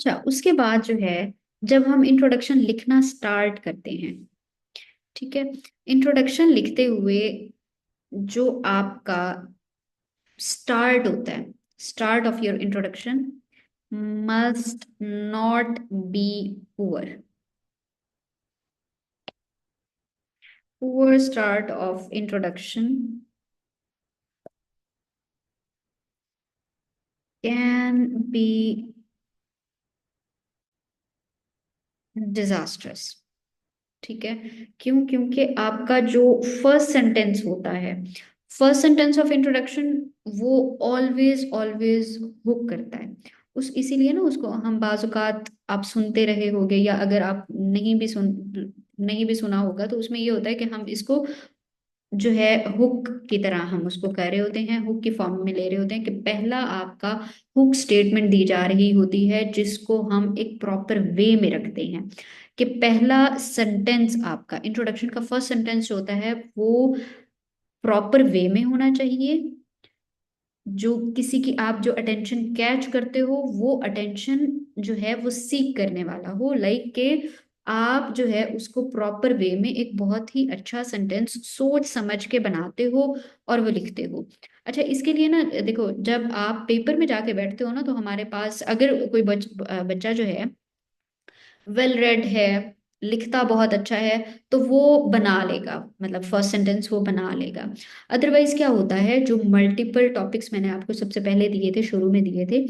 अच्छा, उसके बाद जो है, जब हम इंट्रोडक्शन लिखना स्टार्ट करते हैं, ठीक है, इंट्रोडक्शन लिखते हुए जो आपका स्टार्ट होता है, start of your introduction must not be poor. Poor start of introduction can be disastrous. ठीक है, क्यों? क्योंकि आपका जो फर्स्ट सेंटेंस होता है, फर्स्ट सेंटेंस ऑफ इंट्रोडक्शन, वो ऑलवेज ऑलवेज हुक करता है। उस इसीलिए ना उसको हम बाजुकात आप सुनते रहे होगे, या अगर आप नहीं भी सुना होगा, तो उसमें ये होता है कि हम इसको जो है हुक की तरह हम उसको कर रहे होते हैं, हुक की फॉर्म में ले रहे होते हैं, कि पहला आपका हुक स्टेटमेंट दी जा रही होती है, जिसको हम एक प्रॉपर वे में रखते हैं, कि पहला सेंटेंस आपका इंट्रोडक्शन का फर्स्ट सेंटेंस जो होता है वो प्रॉपर वे में होना चाहिए, जो किसी की आप जो अटेंशन कैच करते हो वो अटेंशन जो है वो सीख करने वाला हो, लाइक के आप जो है उसको प्रॉपर वे में एक बहुत ही अच्छा सेंटेंस सोच समझ के बनाते हो और वो लिखते हो। अच्छा, इसके लिए ना देखो, जब आप पेपर में जाके बैठते हो ना, तो हमारे पास अगर कोई बच्चा जो है वेल रेड है, लिखता बहुत अच्छा है, तो वो बना लेगा, मतलब फर्स्ट सेंटेंस वो बना लेगा। अदरवाइज क्या होता है, जो मल्टीपल टॉपिक्स मैंने आपको सबसे पहले दिए थे, शुरू में दिए थे,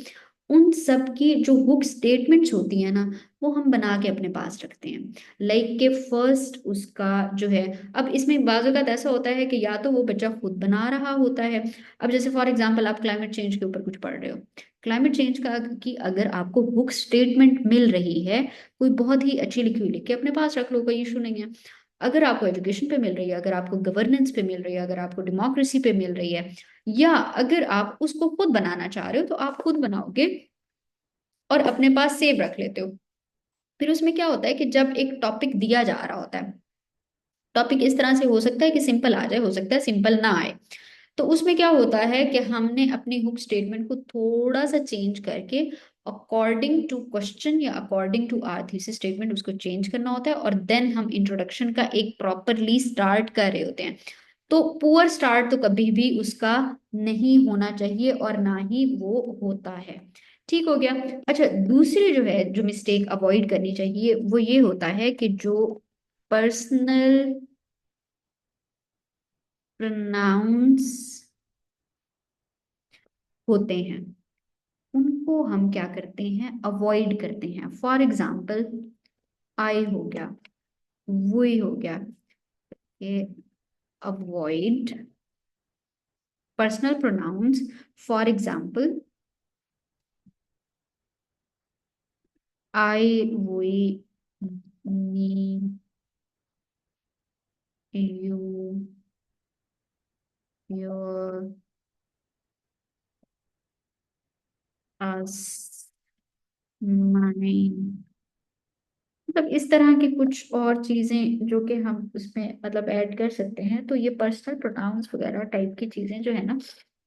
उन सब की जो हुक स्टेटमेंट्स होती है ना, वो हम बना के अपने पास रखते हैं, लाइक के फर्स्ट उसका जो है। अब इसमें बाज़ औक़ात ऐसा होता है कि या तो वो बच्चा खुद बना रहा होता है। अब जैसे फॉर एग्जांपल आप क्लाइमेट चेंज के ऊपर कुछ पढ़ रहे हो, क्लाइमेट चेंज का की अगर आपको बुक स्टेटमेंट मिल रही है, कोई बहुत ही अच्छी लिखी हुई, लिख के अपने पास रख लो, कोई इशू नहीं है। अगर आपको एजुकेशन पे मिल रही है, अगर आपको गवर्नेंस पे मिल रही है, अगर आपको डेमोक्रेसी पे मिल रही है, या अगर आप उसको खुद बनाना चाह रहे हो, तो आप खुद बनाओगे और अपने पास सेव रख लेते हो। फिर उसमें क्या होता है कि जब एक टॉपिक दिया जा रहा होता है, टॉपिक इस तरह से हो सकता है कि सिंपल आ जाए, हो सकता है सिंपल ना आए, तो उसमें क्या होता है कि हमने अपनी हुक स्टेटमेंट को थोड़ा सा चेंज करके अकॉर्डिंग टू क्वेश्चन या according to our thesis statement उसको चेंज करना होता है, और देन हम इंट्रोडक्शन का एक प्रॉपरली स्टार्ट कर रहे होते हैं। तो पुअर स्टार्ट तो कभी भी उसका नहीं होना चाहिए, और ना ही वो होता है। ठीक हो गया। अच्छा, दूसरी जो है, जो मिस्टेक अवॉइड करनी चाहिए, वो ये होता है कि जो पर्सनल प्रोनाउंस होते हैं, उनको हम क्या करते हैं, अवॉइड करते हैं। फॉर एग्जाम्पल, आई हो गया, वो हो गया, ये avoid personal pronouns. For example, I, we, me, you, your, us, mine, मतलब इस तरह की कुछ और चीजें जो कि हम उसमें मतलब ऐड कर सकते हैं। तो ये पर्सनल प्रोनाउंस वगैरह टाइप की चीजें जो है ना,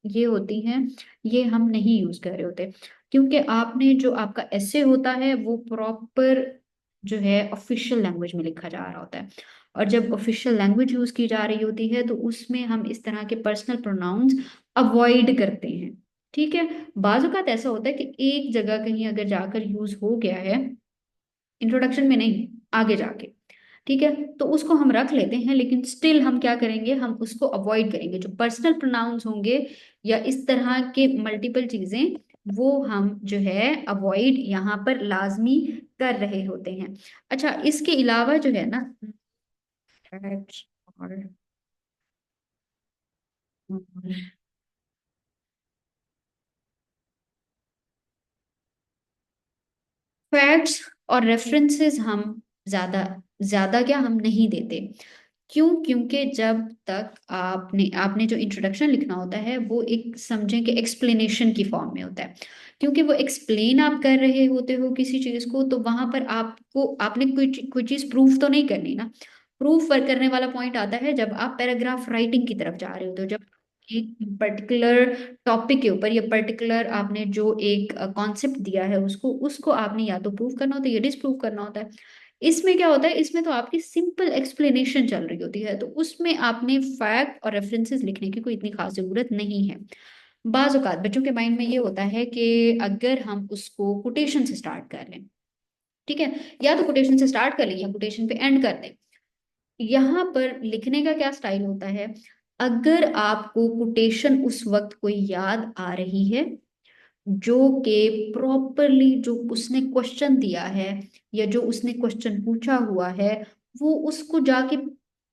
ये होती हैं, ये हम नहीं यूज कर रहे होते, क्योंकि आपने जो आपका ऐसे होता है वो प्रॉपर जो है ऑफिशियल लैंग्वेज में लिखा जा रहा होता है, और जब ऑफिशियल लैंग्वेज यूज की जा रही होती है, तो उसमें हम इस तरह के पर्सनल प्रोनाउंस अवॉइड करते हैं। ठीक है, बाज़ औक़ात ऐसा होता है कि एक जगह कहीं अगर जाकर यूज हो गया है, इंट्रोडक्शन में नहीं, आगे जाके, ठीक है, तो उसको हम रख लेते हैं, लेकिन स्टिल हम क्या करेंगे, हम उसको अवॉइड करेंगे, जो पर्सनल प्रोनाउंस होंगे या इस तरह के मल्टीपल चीजें, वो हम जो है अवॉइड यहाँ पर लाजमी कर रहे होते हैं। अच्छा, इसके अलावा जो है ना, फैक्ट्स और फैक्ट्स और रेफरेंसेस हम ज्यादा ज्यादा क्या हम नहीं देते। क्यों? क्योंकि जब तक आपने आपने जो इंट्रोडक्शन लिखना होता है, वो एक समझें कि एक्सप्लेनेशन की फॉर्म में होता है, क्योंकि वो एक्सप्लेन आप कर रहे होते हो किसी चीज को, तो वहां पर आपको आपने कोई चीज प्रूफ तो नहीं करनी ना। प्रूफ वर्क करने वाला पॉइंट आता है जब आप पैराग्राफ राइटिंग की तरफ जा रहे होते हो, जब एक पर्टिकुलर टॉपिक के ऊपर या पर्टिकुलर आपने जो एक कॉन्सेप्ट दिया है उसको उसको आपने या तो प्रूव करना होता है या डिसप्रूव करना होता है। इसमें क्या होता है, इसमें तो आपकी सिंपल एक्सप्लेनेशन चल रही होती है, तो उसमें आपने फैक्ट और रेफरेंसेस लिखने की कोई इतनी खास जरूरत नहीं है। बाज औकात बच्चों के माइंड में ये होता है कि अगर हम उसको कोटेशन से स्टार्ट कर लें, ठीक है, या तो कोटेशन से स्टार्ट कर लें या कोटेशन पे एंड कर दें। यहाँ पर लिखने का क्या स्टाइल होता है, अगर आपको कोटेशन उस वक्त कोई याद आ रही है जो कि प्रॉपरली जो उसने क्वेश्चन दिया है या जो उसने क्वेश्चन पूछा हुआ है, वो उसको जाके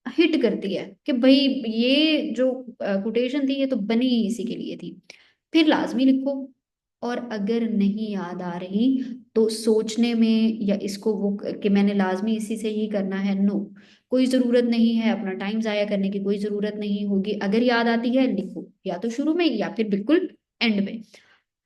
हिट करती है कि भाई ये जो कोटेशन थी ये तो बनी ही इसी के लिए थी, फिर लाजमी लिखो। और अगर नहीं याद आ रही तो सोचने में या इसको वो कि मैंने लाजमी इसी से ही करना है, नो, कोई जरूरत नहीं है, अपना टाइम जाया करने की कोई जरूरत नहीं होगी। अगर याद आती है लिखो, या तो शुरू में या फिर बिल्कुल एंड में।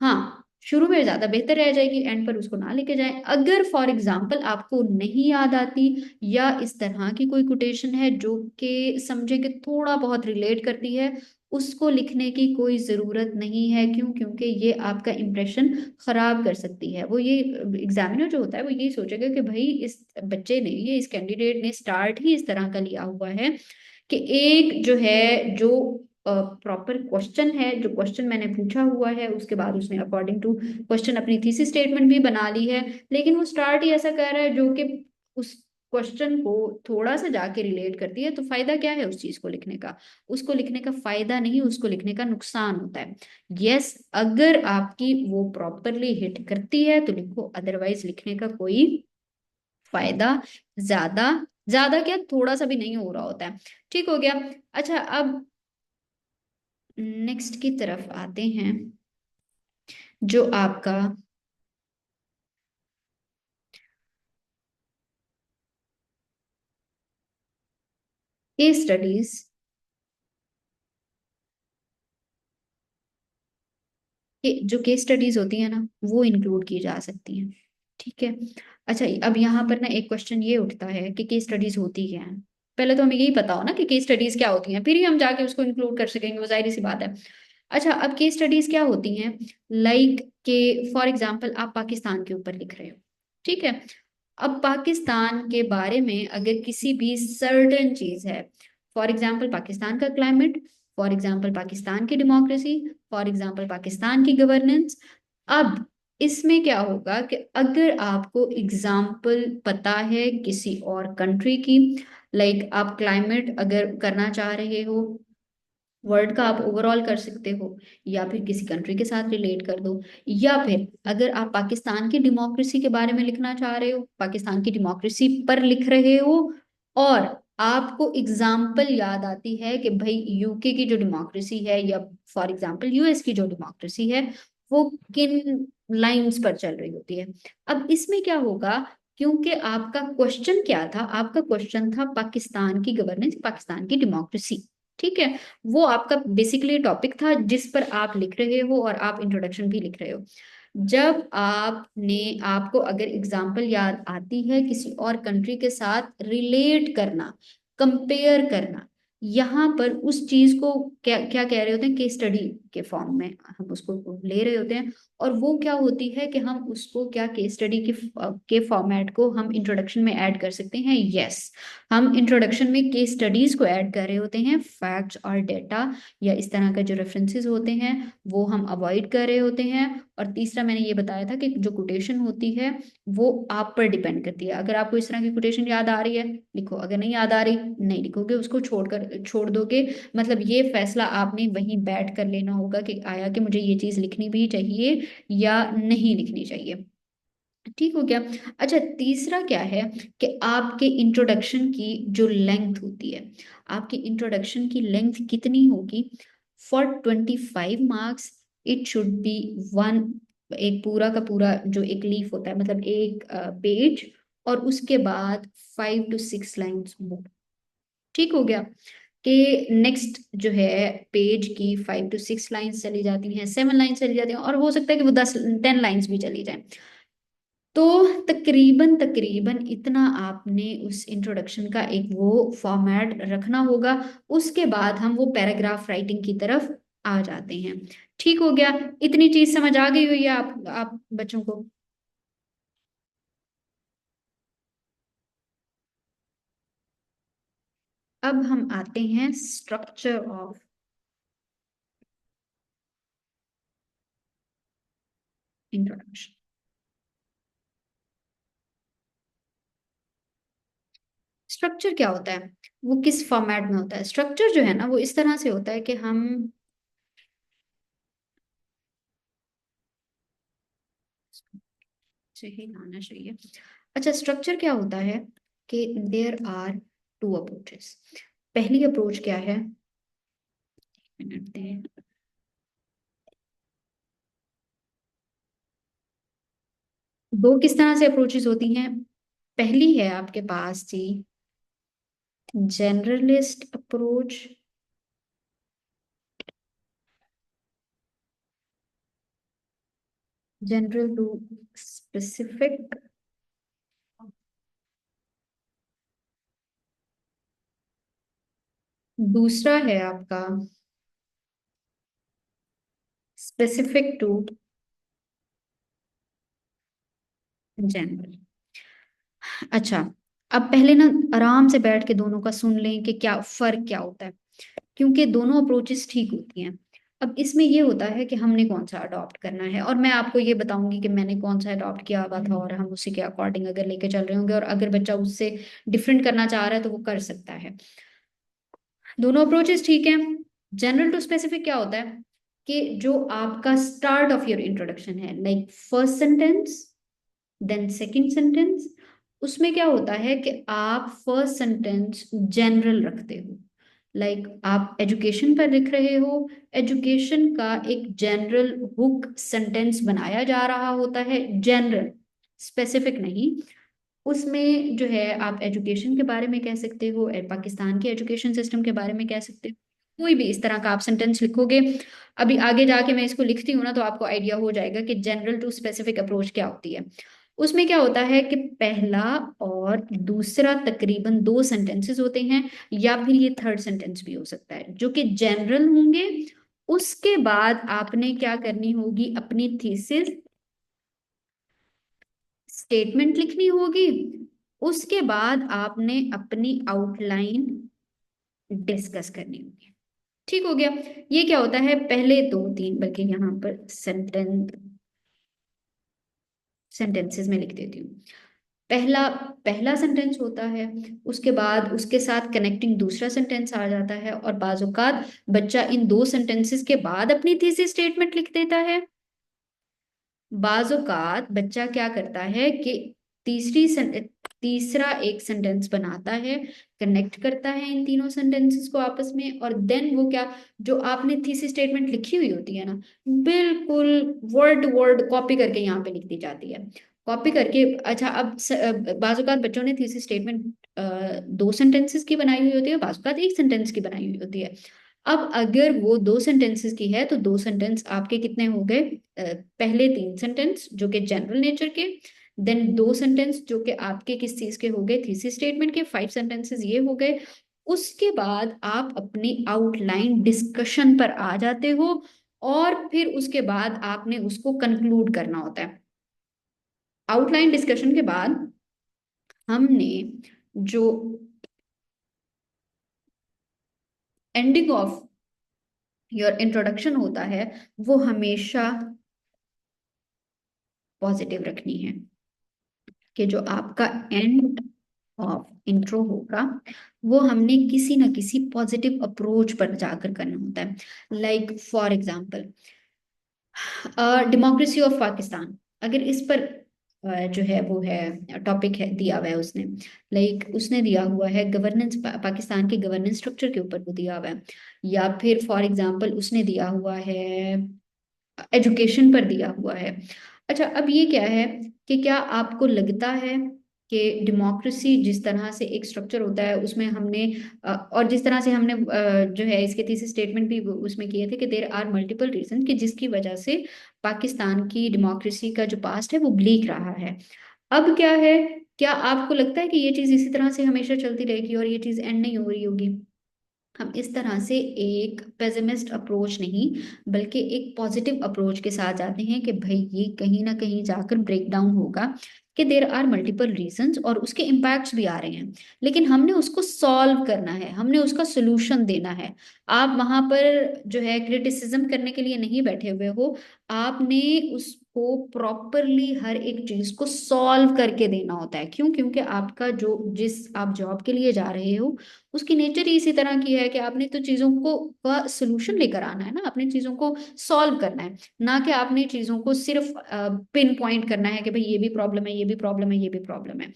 हाँ, शुरू में ज्यादा बेहतर रह जाएगी, एंड पर उसको ना लेके जाएं। अगर फॉर एग्जाम्पल आपको नहीं याद आती या इस तरह की कोई कोटेशन है जो कि समझे कि थोड़ा बहुत रिलेट करती है, उसको लिखने की कोई जरूरत नहीं है। क्यों? क्योंकि ये आपका इंप्रेशन खराब कर सकती है। वो ये एग्जामिनर जो होता है वो ये सोचेगा कि भाई इस बच्चे ने, ये इस कैंडिडेट ने स्टार्ट ही इस तरह का लिया हुआ है कि एक जो है जो प्रॉपर क्वेश्चन है, जो क्वेश्चन मैंने पूछा हुआ है उसके बाद उसने अकॉर्डिंग टू क्वेश्चन अपनी थीसिस स्टेटमेंट भी बना ली है, लेकिन वो स्टार्ट ही ऐसा कर रहा है जो कि उस क्वेश्चन को थोड़ा सा जाके रिलेट करती है। तो फायदा क्या है उस चीज को लिखने का? उसको लिखने का फायदा नहीं, उसको लिखने का नुकसान होता है। यस, अगर आपकी वो प्रॉपरली हिट करती है तो लिखो, अदरवाइज लिखने का कोई फायदा ज्यादा, ज्यादा क्या, थोड़ा सा भी नहीं हो रहा होता है। ठीक हो गया। अच्छा, अब नेक्स्ट की तरफ आते हैं, जो आपका केस स्टडीज, जो केस स्टडीज होती है ना वो इंक्लूड की जा सकती हैं। ठीक है। अच्छा, अब यहाँ पर ना एक क्वेश्चन ये उठता है कि केस स्टडीज होती क्या है। पहले तो हमें यही पता हो ना कि केस स्टडीज क्या होती हैं, फिर ही हम जाके उसको इंक्लूड कर सकेंगे, वो जाहिर सी बात है। अच्छा, अब केस स्टडीज क्या होती हैं? लाइक के फॉर एग्जाम्पल आप पाकिस्तान के ऊपर लिख रहे हो, ठीक है। अब पाकिस्तान के बारे में अगर किसी भी सर्टेन चीज है, फॉर एग्जाम्पल पाकिस्तान का क्लाइमेट, फॉर एग्जाम्पल पाकिस्तान की डेमोक्रेसी, फॉर एग्जाम्पल पाकिस्तान की गवर्नेंस। अब इसमें क्या होगा कि अगर आपको एग्जाम्पल पता है किसी और कंट्री की, लाइक आप क्लाइमेट अगर करना चाह रहे हो, वर्ल्ड का आप ओवरऑल कर सकते हो, या फिर किसी कंट्री के साथ रिलेट कर दो, या फिर अगर आप पाकिस्तान की डेमोक्रेसी के बारे में लिखना चाह रहे हो, पाकिस्तान की डेमोक्रेसी पर लिख रहे हो, और आपको एग्जाम्पल याद आती है कि भाई यूके की जो डेमोक्रेसी है या फॉर एग्जाम्पल यूएस की जो डेमोक्रेसी है वो किन लाइंस पर चल रही होती है। अब इसमें क्या होगा, क्योंकि आपका क्वेश्चन क्या था, आपका क्वेश्चन था पाकिस्तान की गवर्नेंस, पाकिस्तान की डेमोक्रेसी, ठीक है। वो आपका बेसिकली टॉपिक था जिस पर आप लिख रहे हो और आप इंट्रोडक्शन भी लिख रहे हो। जब आपने, आपको अगर एग्जाम्पल याद आती है किसी और कंट्री के साथ रिलेट करना, कंपेयर करना, यहाँ पर उस चीज को क्या क्या कह रहे होते हैं, केस स्टडी के फॉर्म में हम उसको ले रहे होते हैं। और वो क्या होती है कि हम उसको क्या, केस स्टडी के फॉर्मेट को हम इंट्रोडक्शन में ऐड कर सकते हैं। यस, हम इंट्रोडक्शन में केस स्टडीज को ऐड कर रहे होते हैं, फैक्ट्स और डेटा या इस तरह का जो रेफरेंसेस होते हैं वो हम अवॉइड कर रहे होते हैं। और तीसरा मैंने ये बताया था कि जो कोटेशन होती है वो आप पर डिपेंड करती है। अगर आपको इस तरह की कोटेशन याद आ रही है लिखो, अगर नहीं याद आ रही नहीं लिखोगे, उसको छोड़ दोगे। मतलब ये फैसला आपने वहीं बैठ कर लेना होगा कि आया कि मुझे ये चीज लिखनी भी चाहिए या नहीं लिखनी चाहिए। ठीक हो गया। अच्छा, तीसरा क्या है कि आपके इंट्रोडक्शन की जो लेंथ होती है, आपकी इंट्रोडक्शन की लेंथ कितनी होगी? For 25 marks it should be one, एक पूरा का पूरा जो एक लीफ होता है, मतलब एक पेज, और उसके बाद 5 to 6 लाइन्स बुक। ठीक हो गया कि नेक्स्ट जो है पेज की 5 to 6 लाइन्स चली जाती हैं, 7 लाइन्स चली जाती हैं, और हो सकता है कि वो 10-10 लाइन्स भी चली जाए। तो तकरीबन तकरीबन इतना आपने उस इंट्रोडक्शन का एक वो फॉर्मेट रखना होगा। उसके बाद हम वो पैराग्राफ राइटिंग की तरफ आ जाते हैं। ठीक हो गया? इतनी चीज समझ आ गई हुई है आप बच्चों को? अब हम आते हैं स्ट्रक्चर ऑफ इंट्रोडक्शन। स्ट्रक्चर क्या होता है? वो किस फॉर्मेट में होता है? स्ट्रक्चर जो है ना, वो इस तरह से होता है कि हम से ही आना चाहिए। अच्छा, स्ट्रक्चर क्या होता है कि देयर आर टू अप्रोचेस। पहली अप्रोच क्या है? मिनट दें। दो किस तरह से अप्रोचेस होती हैं? पहली है आपके पास थी generalist approach, general to specific. दूसरा है आपका स्पेसिफिक टू जनरल। अच्छा, अब पहले ना आराम से बैठ के दोनों का सुन लें कि क्या फर्क क्या होता है, क्योंकि दोनों अप्रोचेस ठीक होती हैं। अब इसमें ये होता है कि हमने कौन सा अडॉप्ट करना है, और मैं आपको ये बताऊंगी कि मैंने कौन सा अडॉप्ट किया हुआ था, और हम उसी के अकॉर्डिंग अगर लेके चल रहे होंगे, और अगर बच्चा उससे डिफरेंट करना चाह रहा है तो वो कर सकता है। दोनों अप्रोचेस ठीक है। जनरल टू स्पेसिफिक क्या होता है कि जो आपका स्टार्ट ऑफ योर इंट्रोडक्शन है, like first sentence then second sentence, उसमें क्या होता है कि आप फर्स्ट सेंटेंस जनरल रखते हो। लाइक आप एजुकेशन पर लिख रहे हो, एजुकेशन का एक जनरल हुक सेंटेंस बनाया जा रहा होता है, जनरल, स्पेसिफिक नहीं। उसमें जो है आप एजुकेशन के बारे में कह सकते हो, पाकिस्तान के एजुकेशन सिस्टम के बारे में कह सकते हो, कोई भी इस तरह का आप सेंटेंस लिखोगे। अभी आगे जाके मैं इसको लिखती हूँ ना, तो आपको आइडिया हो जाएगा कि जनरल टू स्पेसिफिक अप्रोच क्या होती है। उसमें क्या होता है कि पहला और दूसरा तकरीबन दो सेंटेंसेस होते हैं, या फिर ये थर्ड सेंटेंस भी हो सकता है, जो कि जनरल होंगे। उसके बाद आपने क्या करनी होगी, अपनी थीसिस स्टेटमेंट लिखनी होगी। उसके बाद आपने अपनी आउटलाइन डिस्कस करनी होगी। ठीक हो गया? ये क्या होता है, पहले दो तीन, बल्कि यहाँ पर सेंटेंसेस में लिख देती हूँ। पहला पहला सेंटेंस होता है, उसके बाद उसके साथ कनेक्टिंग दूसरा सेंटेंस आ जाता है, और बाजुकात बच्चा इन दो सेंटेंसेस के बाद अपनी थीसिस स्टेटमेंट लिख देता है। बाजुकात बच्चा क्या करता है कि तीसरा एक सेंटेंस बनाता है, कनेक्ट करता है इन तीनों सेंटेंसेस को आपस में, और देन वो क्या, जो आपने थीसिस स्टेटमेंट लिखी हुई होती है ना, बिल्कुल वर्ड वर्ड कॉपी करके यहाँ पे लिख दी जाती है। कॉपी करके, अच्छा अब बाजुकात बच्चों ने थीसिस स्टेटमेंट दो सेंटेंसेस की बनाई हुई होती है, बाजुकात एक सेंटेंस की बनाई हुई होती है। अब अगर वो दो सेंटेंसेस की है, तो दो सेंटेंस आपके कितने हो गए? पहले तीन सेंटेंस जो कि जनरल नेचर के, देन दो सेंटेंस जो कि आपके किस चीज के हो गए, थीसिस स्टेटमेंट के, फाइव सेंटेंसेस ये हो गए। उसके बाद आप अपनी आउटलाइन डिस्कशन पर आ जाते हो, और फिर उसके बाद आपने उसको कंक्लूड करना होता है। आउटलाइन डिस्कशन के बाद हमने जो एंडिंग ऑफ योर इंट्रोडक्शन होता है, वो हमेशा पॉजिटिव रखनी है, कि जो आपका एंड ऑफ इंट्रो होगा, वो हमने किसी ना किसी पॉजिटिव अप्रोच पर जाकर करना होता है। Like for example, democracy of Pakistan, अगर इस पर जो है वो है टॉपिक है दिया हुआ है उसने, लाइक उसने दिया हुआ है गवर्नेंस, पाकिस्तान के गवर्नेंस स्ट्रक्चर के ऊपर वो दिया हुआ है, या फिर फॉर एग्जांपल उसने दिया हुआ है एजुकेशन पर दिया हुआ है। अच्छा, अब ये क्या है कि क्या आपको लगता है कि डेमोक्रेसी जिस तरह से एक स्ट्रक्चर होता है उसमें हमने और जिस तरह से हमने जो है इसके थीसिस स्टेटमेंट भी उसमें किए थे कि देर आर मल्टीपल रीजन कि जिसकी वजह से पाकिस्तान की डेमोक्रेसी का जो पास्ट है वो ब्लीक रहा है। अब क्या है, क्या आपको लगता है कि ये चीज इसी तरह से हमेशा चलती रहेगी और ये चीज एंड नहीं हो रही होगी? हम इस तरह से एक पेसिमिस्ट अप्रोच नहीं बल्कि एक पॉजिटिव अप्रोच के साथ जाते हैं कि भाई ये कहीं ना कहीं जाकर ब्रेक डाउन होगा, कि देर आर मल्टीपल रीजंस और उसके इम्पैक्ट्स भी आ रहे हैं, लेकिन हमने उसको सॉल्व करना है, हमने उसका सोल्यूशन देना है। आप वहां पर जो है क्रिटिसिज्म करने के लिए नहीं बैठे हुए हो, आपने उसको प्रॉपरली हर एक चीज को सॉल्व करके देना होता है। क्यों? क्योंकि आपका जो जिस आप जॉब के लिए जा रहे हो उसकी नेचर ही इसी तरह की है कि आपने तो चीजों को का सोल्यूशन लेकर आना है ना, आपने चीजों को सॉल्व करना है, ना कि आपने चीजों को सिर्फ पिन पॉइंट करना है कि भाई ये भी प्रॉब्लम है, ये भी प्रॉब्लम है, ये भी प्रॉब्लम है।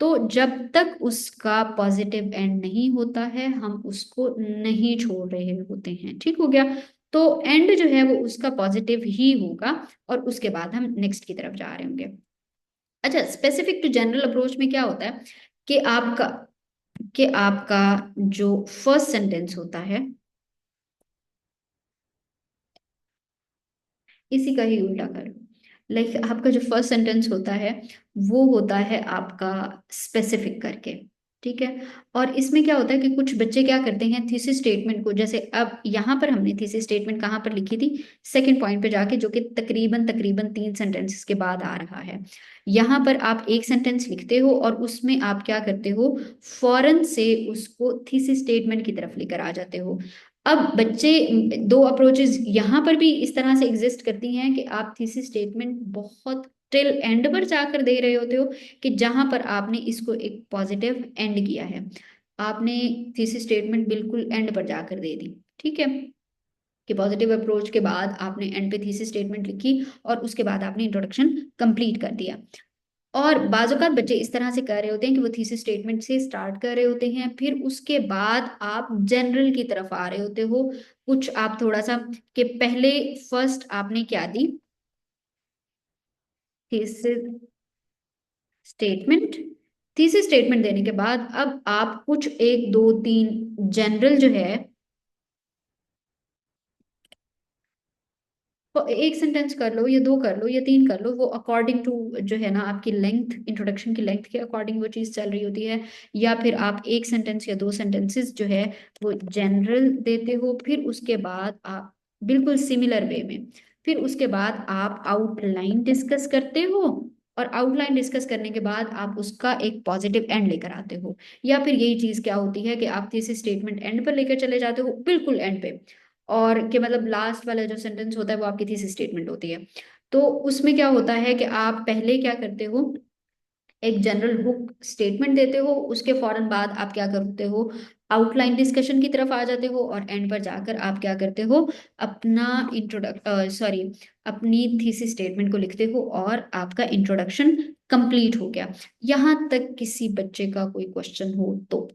तो जब तक उसका पॉजिटिव एंड नहीं होता है हम उसको नहीं छोड़ रहे होते हैं। ठीक हो गया? तो एंड जो है वो उसका पॉजिटिव ही होगा और उसके बाद हम नेक्स्ट की तरफ जा रहे होंगे। अच्छा, स्पेसिफिक टू जनरल अप्रोच में क्या होता है कि आपका जो फर्स्ट सेंटेंस होता है इसी का ही उल्टा कर लो। लाइक आपका जो फर्स्ट सेंटेंस होता है वो होता है आपका स्पेसिफिक करके। ठीक है? और इसमें क्या होता है कि कुछ बच्चे क्या करते हैं थीसिस स्टेटमेंट को, जैसे अब यहाँ पर हमने थीसिस स्टेटमेंट कहाँ पर लिखी थी, सेकंड पॉइंट पे जाके, जो कि तकरीबन तकरीबन 3 सेंटेंसेस के बाद आ रहा है। यहाँ पर आप एक सेंटेंस लिखते हो और उसमें आप क्या करते हो, फौरन से उसको थीसिस स्टेटमेंट की तरफ लेकर आ जाते हो। अब बच्चे, दो अप्रोचेस यहाँ पर भी इस तरह से एग्जिस्ट करती हैं कि आप थीसिस स्टेटमेंट बहुत टिल एंड पर जाकर दे रहे होते हो, कि जहां पर आपने इसको एक पॉजिटिव एंड किया है, आपने थीसिस स्टेटमेंट बिल्कुल एंड पर जाकर दे दी। ठीक है? कि पॉजिटिव अप्रोच के बाद आपने एंड पे थीसिस स्टेटमेंट लिखी और उसके बाद आपने इंट्रोडक्शन कंप्लीट कर दिया। और बाज़ बच्चे इस तरह से कर रहे होते हैं कि वो थीसिस स्टेटमेंट से स्टार्ट कर रहे होते हैं, फिर उसके बाद आप जनरल की तरफ आ रहे होते हो। कुछ आप थोड़ा सा, कि पहले फर्स्ट आपने क्या दी, थीसिस स्टेटमेंट। थीसिस स्टेटमेंट देने के बाद अब आप कुछ एक दो तीन जनरल जो है, तो एक सेंटेंस कर लो या दो कर लो या तीन कर लो, वो अकॉर्डिंग टू जो है ना आपकी लेंथ, इंट्रोडक्शन की लेंथ के अकॉर्डिंग वो चीज़ चल रही होती है। या फिर आप एक सेंटेंस या दो सेंटेंसेस जो है वो जनरल देते हो, फिर उसके बाद आप बिल्कुल सिमिलर वे में, फिर उसके बाद आप आउटलाइन डिस्कस करते हो, और आउटलाइन डिस्कस करने के बाद आप उसका एक पॉजिटिव एंड लेकर आते हो। या फिर यही चीज क्या होती है कि आप थीसिस स्टेटमेंट एंड पर लेकर चले जाते हो, बिल्कुल एंड पे, और कि मतलब लास्ट वाला जो सेंटेंस होता है वो आपकी थीसिस स्टेटमेंट होती है। तो उसमें क्या होता है कि आप पहले क्या करते हो, एक जनरल हुक स्टेटमेंट देते हो, उसके फौरन बाद आप क्या करते हो, आउटलाइन डिस्कशन की तरफ आ जाते हो, और एंड पर जाकर आप क्या करते हो, अपना अपनी थीसिस स्टेटमेंट को लिखते हो और आपका इंट्रोडक्शन कंप्लीट हो गया। यहां तक किसी बच्चे का कोई क्वेश्चन हो तो?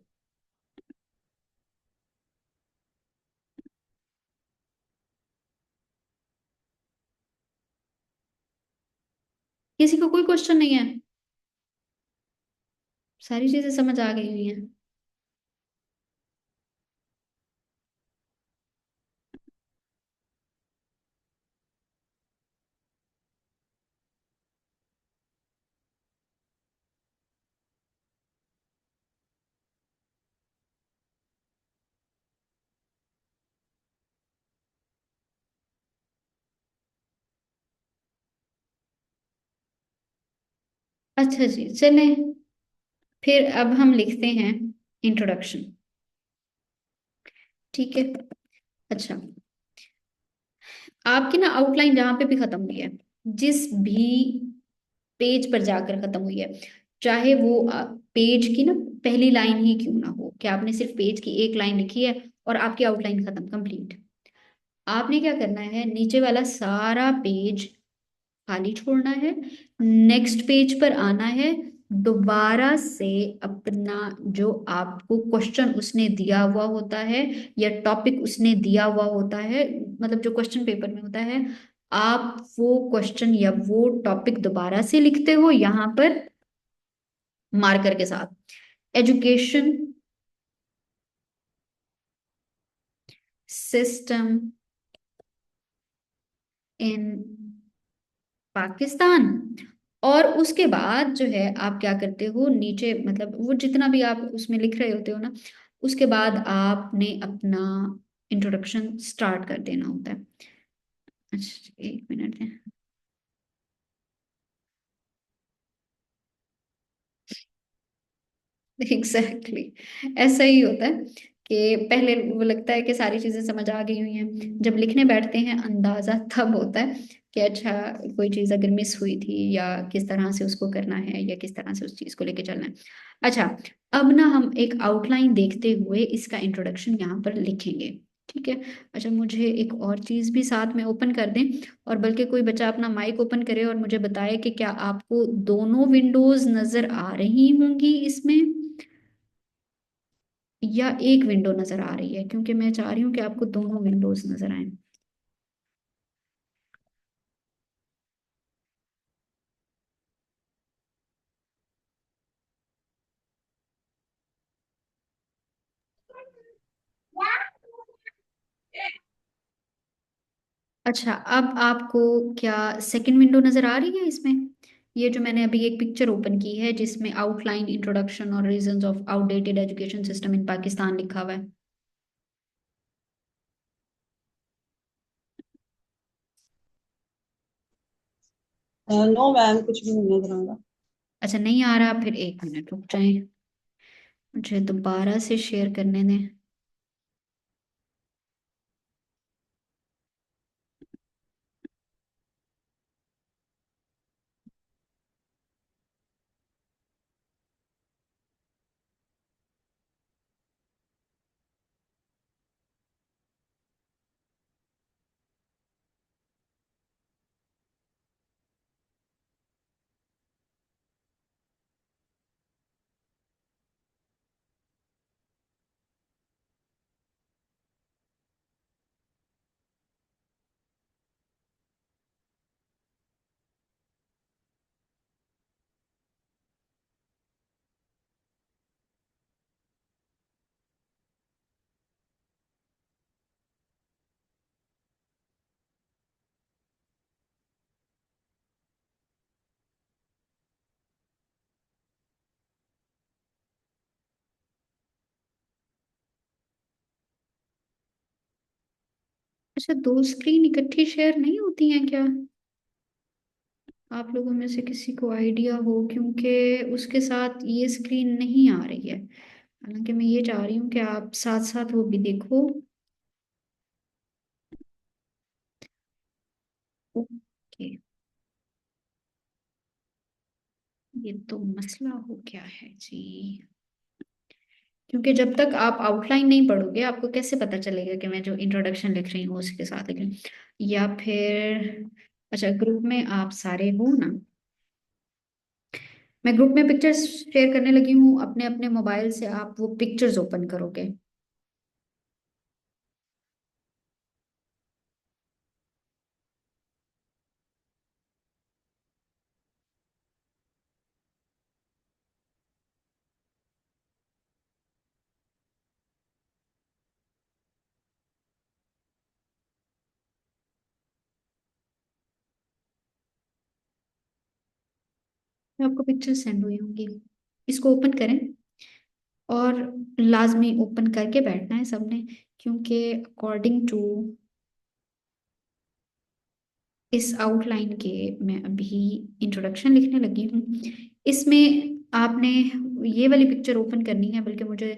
किसी को कोई क्वेश्चन नहीं है? सारी चीजें समझ आ गई हुई हैं? अच्छा जी, चलें, फिर अब हम लिखते हैं इंट्रोडक्शन। ठीक है? अच्छा, आपकी ना आउटलाइन जहां पे भी खत्म हुई है, जिस भी पेज पर जाकर खत्म हुई है, चाहे वो पेज की ना पहली लाइन ही क्यों ना हो, कि आपने सिर्फ पेज की एक लाइन लिखी है और आपकी आउटलाइन खत्म कंप्लीट, आपने क्या करना है, नीचे वाला सारा पेज खाली छोड़ना है, नेक्स्ट पेज पर आना है, दोबारा से अपना जो आपको क्वेश्चन उसने दिया हुआ होता है या टॉपिक उसने दिया हुआ होता है, मतलब जो क्वेश्चन पेपर में होता है, आप वो क्वेश्चन या वो टॉपिक दोबारा से लिखते हो यहाँ पर, मार्कर के साथ। Education system in Pakistan. और उसके बाद जो है आप क्या करते हो, नीचे मतलब वो जितना भी आप उसमें लिख रहे होते हो ना, उसके बाद आपने अपना इंट्रोडक्शन स्टार्ट कर देना होता है। अच्छा, एक मिनट है। Exactly exactly. ऐसा ही होता है कि पहले वो लगता है कि सारी चीजें समझ आ गई हुई हैं, जब लिखने बैठते हैं अंदाजा तब होता है कि अच्छा, कोई चीज अगर मिस हुई थी या किस तरह से उसको करना है या किस तरह से उस चीज को लेके चलना है। अच्छा, अब ना हम एक आउटलाइन देखते हुए इसका इंट्रोडक्शन यहाँ पर लिखेंगे। ठीक है। अच्छा, मुझे एक और चीज भी साथ में ओपन कर दें, और बल्कि कोई बच्चा अपना माइक ओपन करे और मुझे बताए कि क्या आपको दोनों विंडोज नजर आ रही होंगी इसमें, या एक विंडो नजर आ रही है, क्योंकि मैं चाह रही हूँ कि आपको दोनों विंडोज नजर आए। अच्छा, अब आपको क्या सेकंड विंडो नजर आ रही है इसमें? ये जो मैंने अभी एक पिक्चर ओपन की है जिसमें आउटलाइन, इंट्रोडक्शन और reasons of outdated education system in Pakistan लिखा हुआ है। नो मैम, कुछ भी नहीं नजर आ रहा। अच्छा, नहीं आ रहा, फिर एक मिनट रुक जाए, मुझे दोबारा से शेयर करने दें। अच्छा, दो स्क्रीन इकट्ठी शेयर नहीं होती हैं क्या? आप लोगों में से किसी को आइडिया हो, क्योंकि उसके साथ ये स्क्रीन नहीं आ रही है। हालांकि मैं ये चाह रही हूँ कि आप साथ साथ वो भी देखो। ओके, ये तो मसला हो गया है जी, क्योंकि जब तक आप आउटलाइन नहीं पढ़ोगे आपको कैसे पता चलेगा कि मैं जो इंट्रोडक्शन लिख रही हूँ उसके साथ लिख, या फिर अच्छा, ग्रुप में आप सारे हो ना? मैं ग्रुप में पिक्चर्स शेयर करने लगी हूँ, अपने अपने मोबाइल से आप वो पिक्चर्स ओपन करोगे। मैं आपको पिक्चर सेंड हुई होंगी, इसको ओपन करें, और लाजमी ओपन करके बैठना है सबने, क्योंकि अकॉर्डिंग टू इस आउटलाइन के मैं अभी इंट्रोडक्शन लिखने लगी हूँ। इसमें आपने ये वाली पिक्चर ओपन करनी है, बल्कि मुझे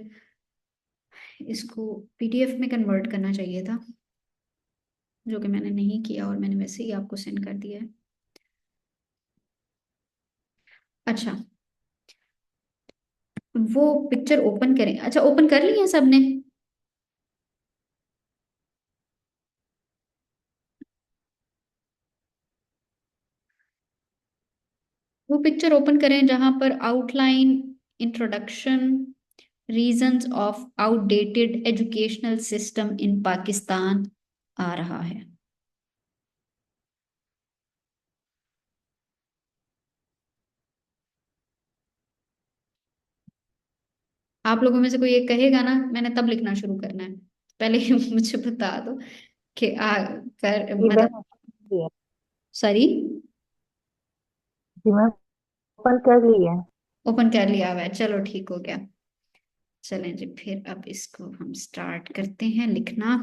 इसको पीडीएफ में कन्वर्ट करना चाहिए था, जो कि मैंने नहीं किया और मैंने वैसे ही आपको सेंड कर दिया है। अच्छा, वो पिक्चर ओपन करें। अच्छा, ओपन कर लिया सबने? वो पिक्चर ओपन करें जहां पर outline, introduction, reasons of outdated educational system in Pakistan आ रहा है। आप लोगों में से कोई एक कहेगा ना मैंने तब लिखना शुरू करना है, पहले ही मुझे बता दो कि कर जी मतलब। मैम ओपन किया। सॉरी। जी मैम ओपन कर लिया। ओपन कर लिया हुआ है, चलो ठीक हो गया। चलें जी, फिर अब इसको हम स्टार्ट करते हैं लिखना।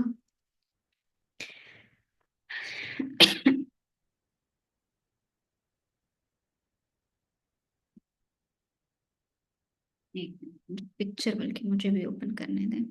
एक पिक्चर बल्कि मुझे भी ओपन करने दें।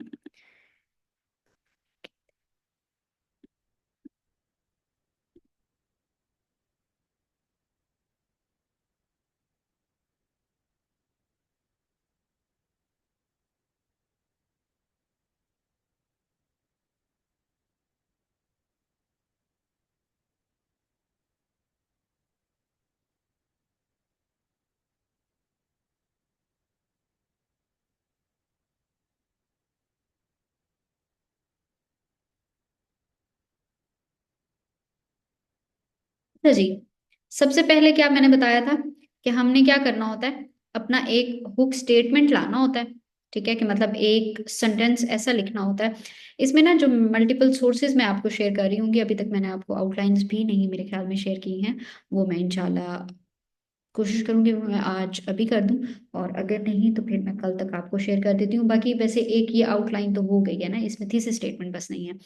अच्छा जी, सबसे पहले क्या मैंने बताया था कि हमने क्या करना होता है, अपना एक हुक स्टेटमेंट लाना होता है। ठीक है, कि मतलब एक सेंटेंस ऐसा लिखना होता है। इसमें ना जो मल्टीपल सोर्सेज मैं आपको शेयर कर रही हूँ, अभी तक मैंने आपको आउटलाइंस भी नहीं मेरे ख्याल में शेयर की हैं, वो मैं इंशाल्लाह कोशिश करूंगी वो मैं आज अभी कर दूं। और अगर नहीं तो फिर मैं कल तक आपको शेयर कर देती हूँ। बाकी वैसे एक ये आउटलाइन तो हो गई है ना, इसमें थीसिस स्टेटमेंट बस नहीं है।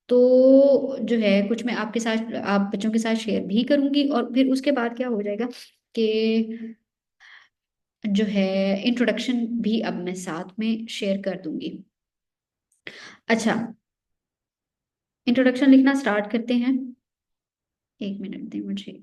तो जो है कुछ मैं आपके साथ, आप बच्चों के साथ शेयर भी करूंगी, और फिर उसके बाद क्या हो जाएगा कि जो है इंट्रोडक्शन भी अब मैं साथ में शेयर कर दूंगी। अच्छा, इंट्रोडक्शन लिखना स्टार्ट करते हैं। एक मिनट दें मुझे।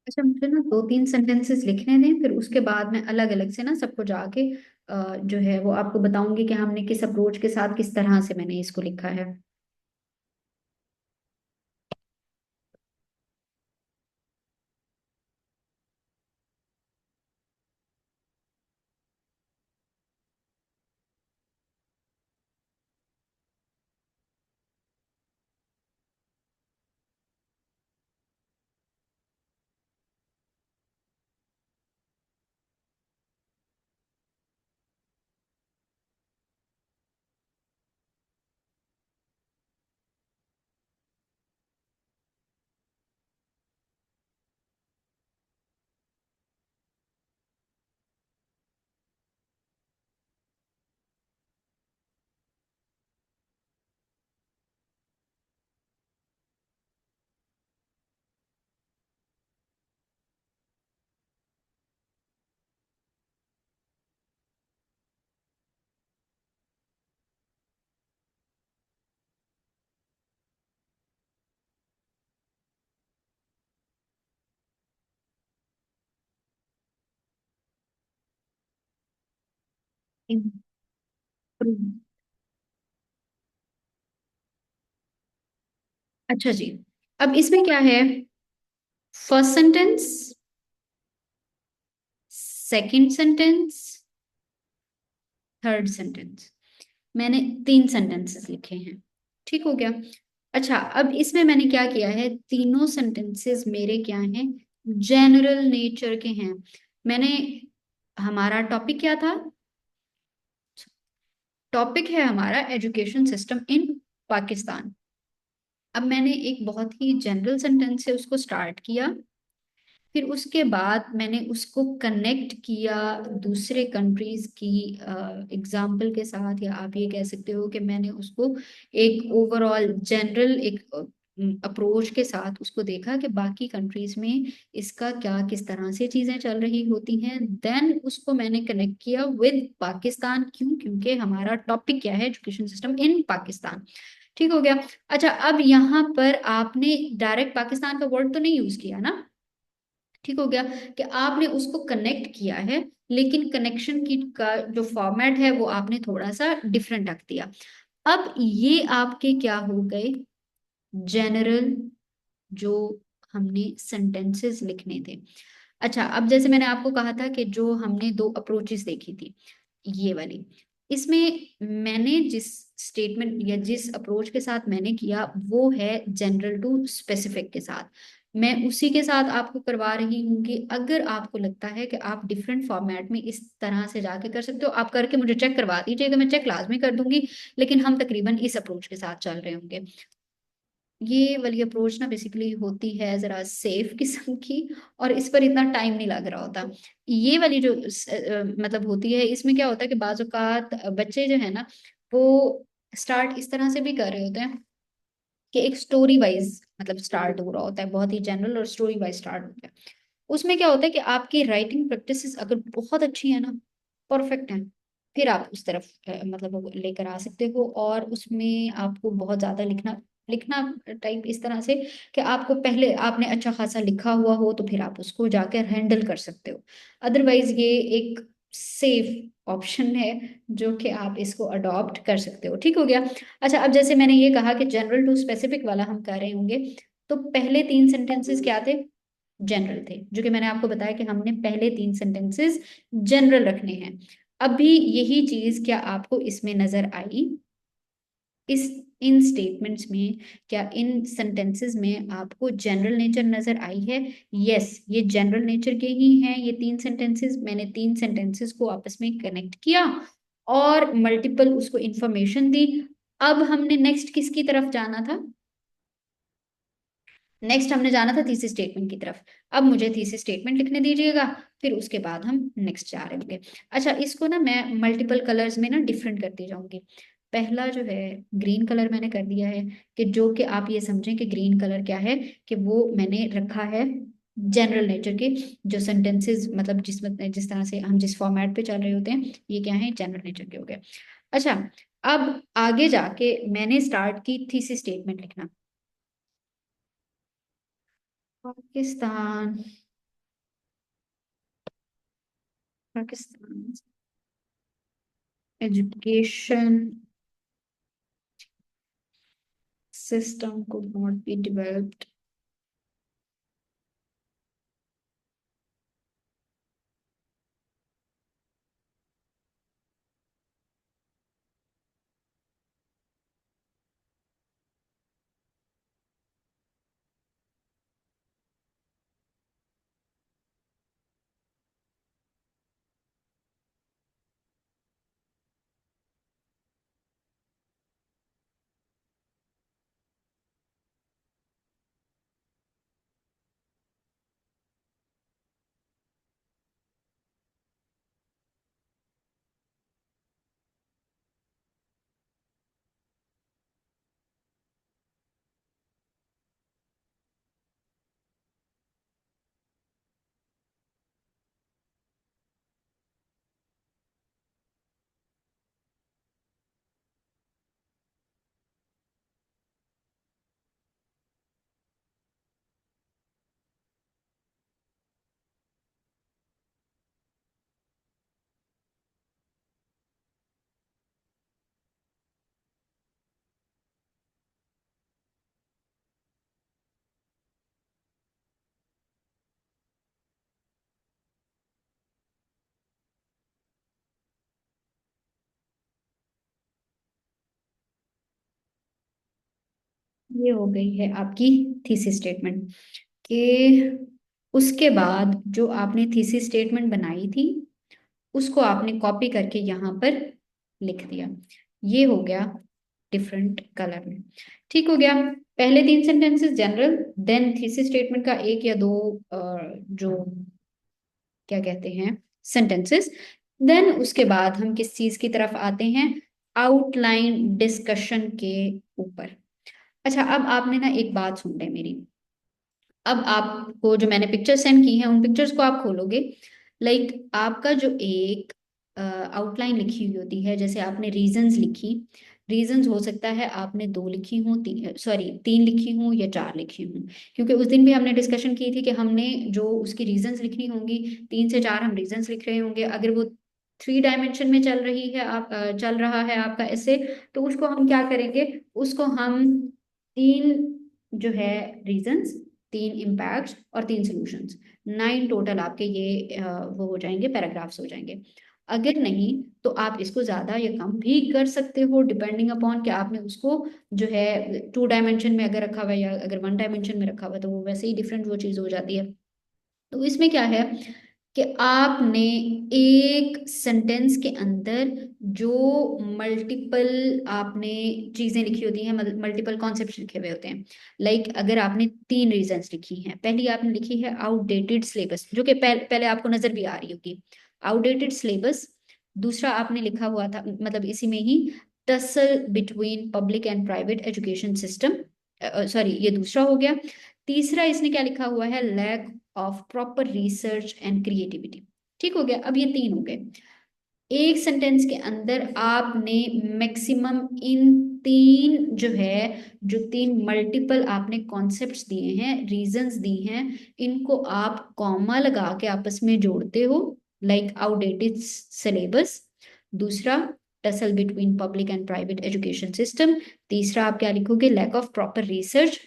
अच्छा, मुझे ना दो तीन सेंटेंसेस लिखने दें, फिर उसके बाद मैं अलग अलग से ना सबको जाके जो है वो आपको बताऊंगी कि हमने किस अप्रोच के साथ किस तरह से मैंने इसको लिखा है। अच्छा जी, अब इसमें क्या है, first sentence, second sentence, third sentence, मैंने तीन सेंटेंसेस लिखे हैं। ठीक हो गया। अच्छा, अब इसमें मैंने क्या किया है, तीनों सेंटेंसेस मेरे क्या हैं, जनरल नेचर के हैं। मैंने, हमारा टॉपिक क्या था, टॉपिक है हमारा एजुकेशन सिस्टम इन पाकिस्तान। अब मैंने एक बहुत ही जनरल सेंटेंस से उसको स्टार्ट किया, फिर उसके बाद मैंने उसको कनेक्ट किया दूसरे कंट्रीज की एग्जाम्पल के साथ, या आप ये कह सकते हो कि मैंने उसको एक ओवरऑल जनरल एक अप्रोच के साथ उसको देखा कि बाकी कंट्रीज में इसका क्या किस तरह से चीजें चल रही होती हैं। देन उसको मैंने कनेक्ट किया विद पाकिस्तान। क्यों? क्योंकि हमारा टॉपिक क्या है, एजुकेशन सिस्टम इन पाकिस्तान। ठीक हो गया। अच्छा, अब यहाँ पर आपने डायरेक्ट पाकिस्तान का वर्ड तो नहीं यूज किया ना। ठीक हो गया कि आपने उसको कनेक्ट किया है, लेकिन कनेक्शन की का जो फॉर्मेट है वो आपने थोड़ा सा डिफरेंट रख दिया। अब ये आपके क्या हो गए, जनरल जो हमने सेंटेंसेस लिखने थे। अच्छा, अब जैसे मैंने आपको कहा था कि जो हमने दो अप्रोचेस देखी थी, ये वाली, इसमें मैंने जिस स्टेटमेंट या जिस अप्रोच के साथ मैंने किया वो है जनरल टू स्पेसिफिक के साथ। मैं उसी के साथ आपको करवा रही हूँ कि अगर आपको लगता है कि आप डिफरेंट फॉर्मेट में इस तरह से जाके कर सकते हो, आप करके मुझे चेक करवा दीजिएगा, मैं चेक लाजमी कर दूंगी। लेकिन हम तकरीबन इस अप्रोच के साथ चल रहे होंगे। ये वाली अप्रोच ना बेसिकली होती है जरा सेफ किस्म की, और इस पर इतना टाइम नहीं लग रहा होता। ये वाली जो मतलब होती है, इसमें क्या होता है कि बाज़ औक़ात बच्चे जो है ना, वो स्टार्ट इस तरह से भी कर रहे होते हैं कि एक स्टोरी वाइज मतलब स्टार्ट हो रहा होता है, बहुत ही जनरल और स्टोरी वाइज स्टार्ट होता है। उसमें क्या होता है कि आपकी राइटिंग प्रैक्टिस अगर बहुत अच्छी है ना, परफेक्ट है, फिर आप उस तरफ मतलब वो लेकर आ सकते हो। और उसमें आपको बहुत ज्यादा लिखना लिखना टाइप इस तरह से कि आपको पहले आपने अच्छा खासा लिखा हुआ हो तो फिर आप उसको जाकर हैंडल कर सकते हो। अदरवाइज ये एक सेफ ऑप्शन है जो कि आप इसको अडॉप्ट कर सकते हो। ठीक हो गया। अच्छा, अब जैसे मैंने ये कहा कि जनरल टू स्पेसिफिक वाला हम कर रहे होंगे, तो पहले तीन सेंटेंसेस क्या थे, जनरल थे, जो कि मैंने आपको बताया कि हमने पहले तीन सेंटेंसेस जनरल रखने हैं। अभी यही चीज क्या आपको इसमें नजर आई, इस इन स्टेटमेंट्स में, क्या इन सेंटेंसेस में आपको जनरल नेचर नजर आई है? यस, ये जनरल नेचर के ही हैं ये तीन सेंटेंसेस। मैंने तीन सेंटेंसेस को आपस में कनेक्ट किया और मल्टीपल उसको इंफॉर्मेशन दी। अब हमने नेक्स्ट किसकी तरफ जाना था, नेक्स्ट हमने जाना था थीसिस स्टेटमेंट की तरफ। अब मुझे थीसिस स्टेटमेंट लिखने दीजिएगा, फिर उसके बाद हम नेक्स्ट जा रहे होंगे। अच्छा, इसको ना मैं मल्टीपल कलर्स में ना डिफरेंट करती जाऊंगी। पहला जो है ग्रीन कलर मैंने कर दिया है, कि जो कि आप ये समझें कि ग्रीन कलर क्या है, कि वो मैंने रखा है जनरल नेचर के जो सेंटेंसेस, मतलब जिस तरह से हम जिस फॉर्मेट पे चल रहे होते हैं, ये क्या है, जनरल नेचर के हो गए। अच्छा, अब आगे जाके मैंने स्टार्ट की थीसिस स्टेटमेंट लिखना। Pakistan, Pakistan education system could not be developed ये हो गई है आपकी थीसिस स्टेटमेंट। कि उसके बाद जो आपने थीसिस स्टेटमेंट बनाई थी उसको आपने कॉपी करके यहाँ पर लिख दिया। ये हो गया डिफरेंट कलर में। ठीक हो गया। पहले तीन sentences general, then thesis statement का एक या दो जो क्या कहते हैं सेंटेंसेस, देन उसके बाद हम किस चीज की तरफ आते हैं, आउटलाइन डिस्कशन के ऊपर। अच्छा, अब आपने ना एक बात सुन ले मेरी। अब आपको जो मैंने पिक्चर सेंड की है उन पिक्चर्स को आप खोलोगे, लाइक आपका जो एक आउटलाइन लिखी हुई होती है, जैसे आपने रीजंस लिखी, रीजंस हो सकता है आपने दो लिखी हो, सॉरी तीन लिखी हो या चार लिखी हो, क्योंकि उस दिन भी हमने डिस्कशन की थी कि हमने जो उसकी रीजंस लिखनी होंगी, तीन से चार हम रीजंस लिख रहे होंगे। अगर वो थ्री डायमेंशन में चल रही है, चल रहा है आपका ऐसे, तो उसको हम क्या करेंगे, उसको हम तीन जो है रीजंस, तीन इम्पैक्ट्स और तीन सॉल्यूशंस, नाइन टोटल आपके ये वो हो जाएंगे, पैराग्राफ्स हो जाएंगे। अगर नहीं तो आप इसको ज्यादा या कम भी कर सकते हो, डिपेंडिंग अपॉन कि आपने उसको जो है टू डायमेंशन में अगर रखा हुआ है या अगर वन डायमेंशन में रखा हुआ है, तो वो वैसे ही डिफरेंट वो चीज हो जाती है। तो इसमें क्या है कि आपने एक सेंटेंस के अंदर जो मल्टीपल आपने चीजें लिखी होती हैं, मल्टीपल कॉन्सेप्ट लिखे हुए होते हैं। लाइक अगर आपने तीन रीजंस लिखी हैं, पहली आपने लिखी है आउटडेटेड सिलेबस, जो कि पहले आपको नजर भी आ रही होगी, आउटडेटेड सिलेबस। दूसरा आपने लिखा हुआ था, मतलब इसी में ही, tussle between public and private education system, sorry ये दूसरा हो गया। तीसरा इसने क्या लिखा हुआ है, lack of proper research and creativity. ठीक हो गया, अब ये तीन हो गए। एक सेंटेंस के अंदर आपने मैक्सिमम इन तीन जो है, जो तीन मल्टीपल आपने कॉन्सेप्ट्स दिए हैं, रीजंस दिए हैं, इनको आप कॉमा लगा के आपस में जोड़ते हो। लाइक आउटडेटेड सिलेबस, दूसरा tussle between public and private education system, तीसरा आप क्या लिखोगे, lack of proper research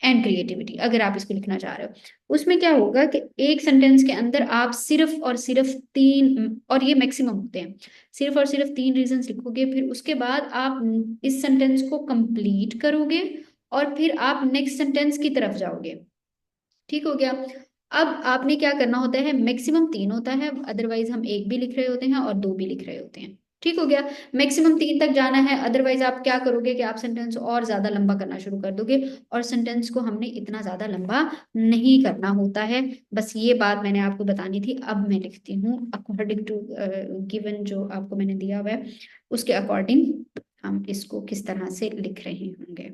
and creativity. अगर आप इसको लिखना चाह रहे हो, उसमें क्या होगा कि एक सेंटेंस के अंदर आप सिर्फ और सिर्फ तीन, और ये मैक्सिमम होते हैं, सिर्फ और सिर्फ तीन रीजंस लिखोगे, फिर उसके बाद आप इस सेंटेंस को कंप्लीट करोगे और फिर आप नेक्स्ट सेंटेंस की तरफ जाओगे। ठीक हो गया। अब आपने क्या करना होता है, मैक्सिमम तीन होता है, अदरवाइज हम एक भी लिख रहे होते हैं और दो भी लिख रहे होते हैं। ठीक हो गया, मैक्सिमम तीन तक जाना है, अदरवाइज आप क्या करोगे कि आप सेंटेंस और ज्यादा लंबा करना शुरू कर दोगे, और सेंटेंस को हमने इतना ज्यादा लंबा नहीं करना होता है। बस ये बात मैंने आपको बतानी थी। अब मैं लिखती हूँ अकॉर्डिंग टू गिवन जो आपको मैंने दिया हुआ है, उसके अकॉर्डिंग हम इसको किस तरह से लिख रहे होंगे।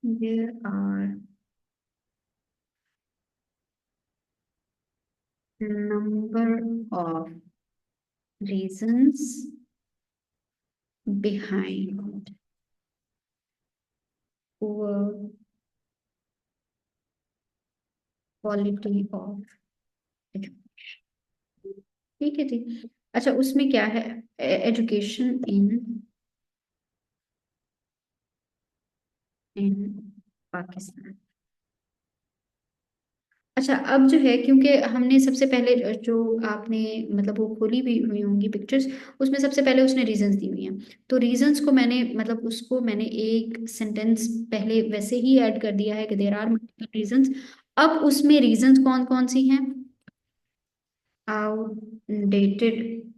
There are number of reasons behind poor quality of education। ठीक है जी। अच्छा, उसमें क्या है, एजुकेशन इन इन पाकिस्तान। अच्छा, अब जो है, क्योंकि हमने सबसे पहले जो आपने मतलब वो खोली भी हुई होंगी पिक्चर्स, उसमें सबसे पहले उसने रीजंस दी हुई हैं, तो रीजंस को मैंने मतलब उसको मैंने एक सेंटेंस पहले वैसे ही ऐड कर दिया है कि देयर आर मल्टीपल रीजंस। अब उसमें रीजंस कौन कौन सी हैं, आउटडेटेड,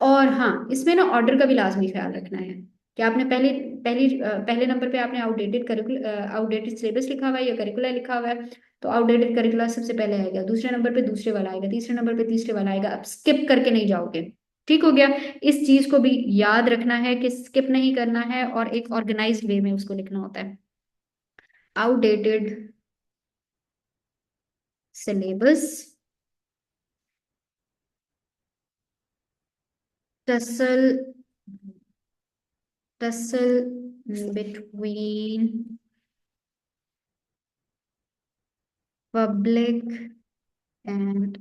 और हाँ इसमें ना ऑर्डर का भी लाजमी ख्याल रखना है कि आपने पहले नंबर पे आपने आउटडेटेड सिलेबस लिखा हुआ है या करिकुला लिखा हुआ है, तो आउटडेटेड करिकुला सबसे पहले आएगा, दूसरे नंबर पे दूसरे वाला आएगा, तीसरे नंबर पे तीसरे वाला आएगा। अब स्किप करके नहीं जाओगे। ठीक हो गया, इस चीज को भी याद रखना है कि स्किप नहीं करना है और एक ऑर्गेनाइज्ड वे में उसको लिखना होता है। Outdated syllabus, tussle tussle between public and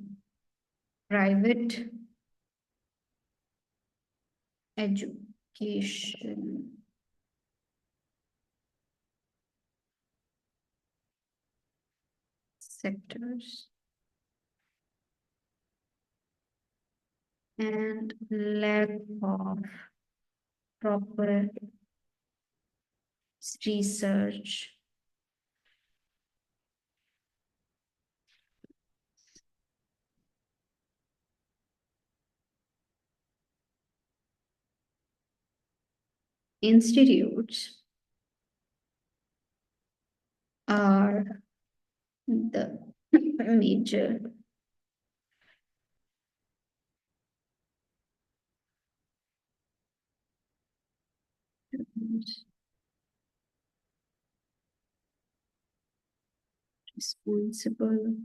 private education sectors and lack of proper research institutes are the major responsible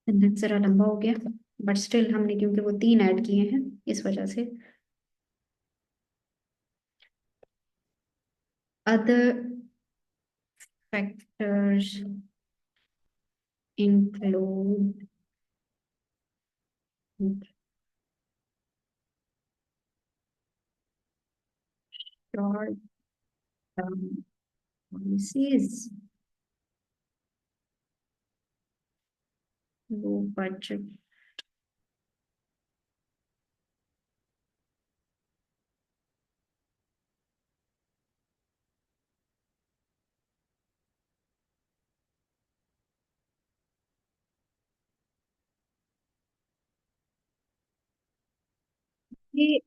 sentence जरा लंबा हो गया, बट स्टिल हमने क्योंकि वो तीन ऐड किए हैं इस वजह से। Other factors include short term policies, low budget. ये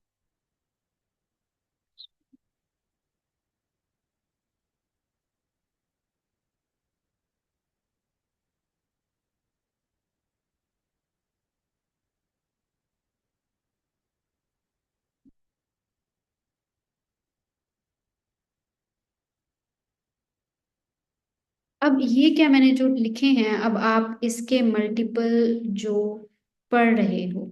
अब ये क्या मैंने जो लिखे हैं, अब आप इसके मल्टीपल जो पढ़ रहे हो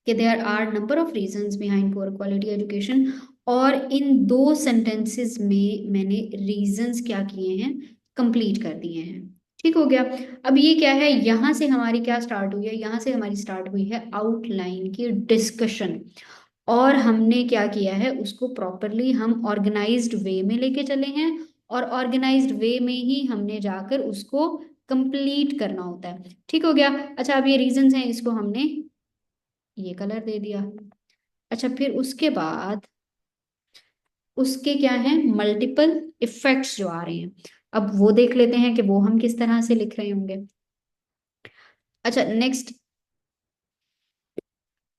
कि there are number of reasons behind poor quality education, और इन दो सेंटेंसेस में मैंने रीजंस क्या किए हैं, कंप्लीट कर दिए हैं। ठीक हो गया। अब ये क्या है, यहाँ से हमारी क्या स्टार्ट हुई है, यहाँ से हमारी स्टार्ट हुई है आउटलाइन की डिस्कशन, और हमने क्या किया है उसको प्रॉपरली हम ऑर्गेनाइज्ड वे में लेके चले हैं, और ऑर्गेनाइज्ड वे में ही हमने जाकर उसको कंप्लीट करना होता है। ठीक हो गया। अच्छा, अब ये रीजंस हैं, इसको हमने ये कलर दे दिया। अच्छा, फिर उसके बाद उसके क्या है, मल्टीपल इफेक्ट्स जो आ रहे हैं, अब वो देख लेते हैं कि वो हम किस तरह से लिख रहे होंगे। अच्छा, next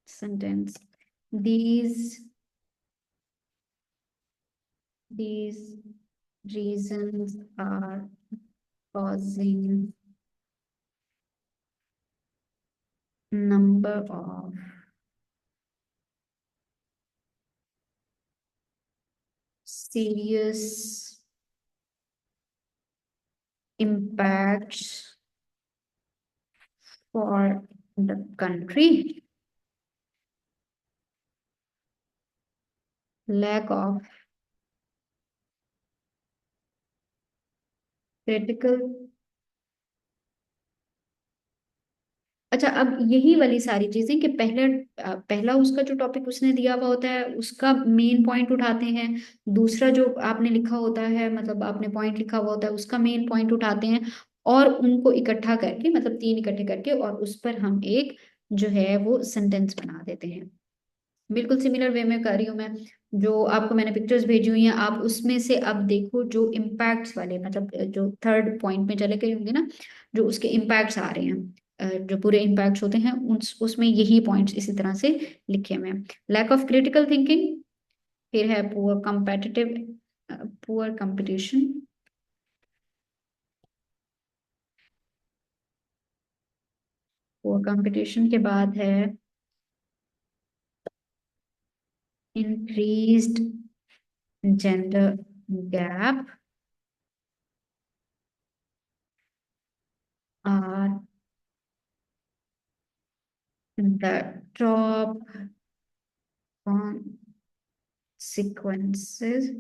sentence, these these reasons are causing number of serious impacts for the country, lack of critical। अच्छा, अब यही वाली सारी चीजें कि पहला उसका जो टॉपिक उसने दिया हुआ होता है उसका मेन पॉइंट उठाते हैं, दूसरा जो आपने लिखा होता है, मतलब आपने पॉइंट लिखा हुआ होता है उसका मेन पॉइंट उठाते हैं, और उनको इकट्ठा करके, मतलब तीन इकट्ठे करके, और उस पर हम एक जो है वो सेंटेंस बना देते हैं। बिल्कुल सिमिलर वे में कर रही हूँ मैं। जो आपको मैंने पिक्चर्स भेजी हुई हैं, आप उसमें से अब देखो जो इम्पैक्ट्स वाले, मतलब जो थर्ड पॉइंट में चले गए होंगे ना, जो उसके इम्पैक्ट्स आ रहे हैं, जो पूरे इम्पैक्ट्स होते हैं उसमें यही पॉइंट्स इसी तरह से लिखे हुए हैं। लैक ऑफ क्रिटिकल थिंकिंग, फिर है poor competitive, poor competition, poor competition के बाद है increased gender gap, are the top consequences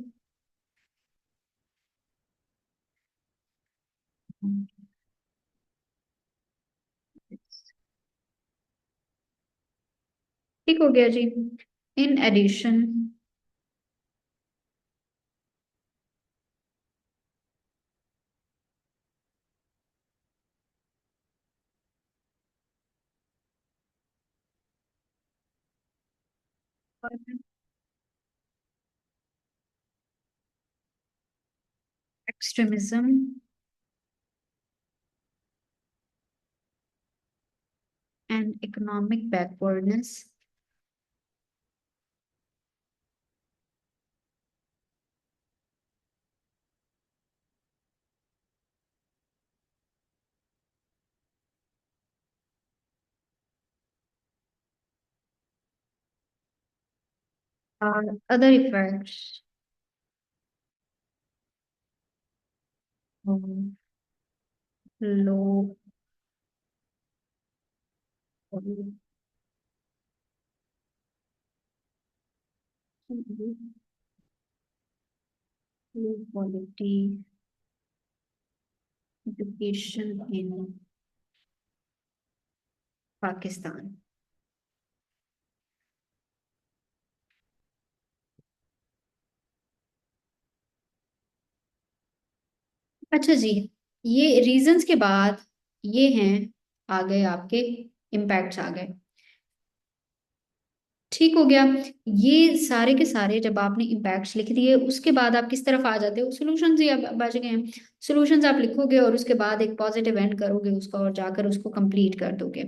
ठीक हो गया जी। In addition, extremism and economic backwardness, other effects of low quality low quality education in Pakistan. अच्छा जी, ये रीजंस के बाद ये हैं, आ गए आपके इम्पैक्ट्स आ गए। ठीक हो गया। ये सारे के सारे जब आपने इम्पैक्ट्स लिख दिए उसके बाद आप किस तरफ आ जाते हो, सॉल्यूशंस ही आप बच गए हैं। सॉल्यूशंस आप लिखोगे और उसके बाद एक पॉजिटिव एंड करोगे उसका और जाकर उसको कंप्लीट कर दोगे।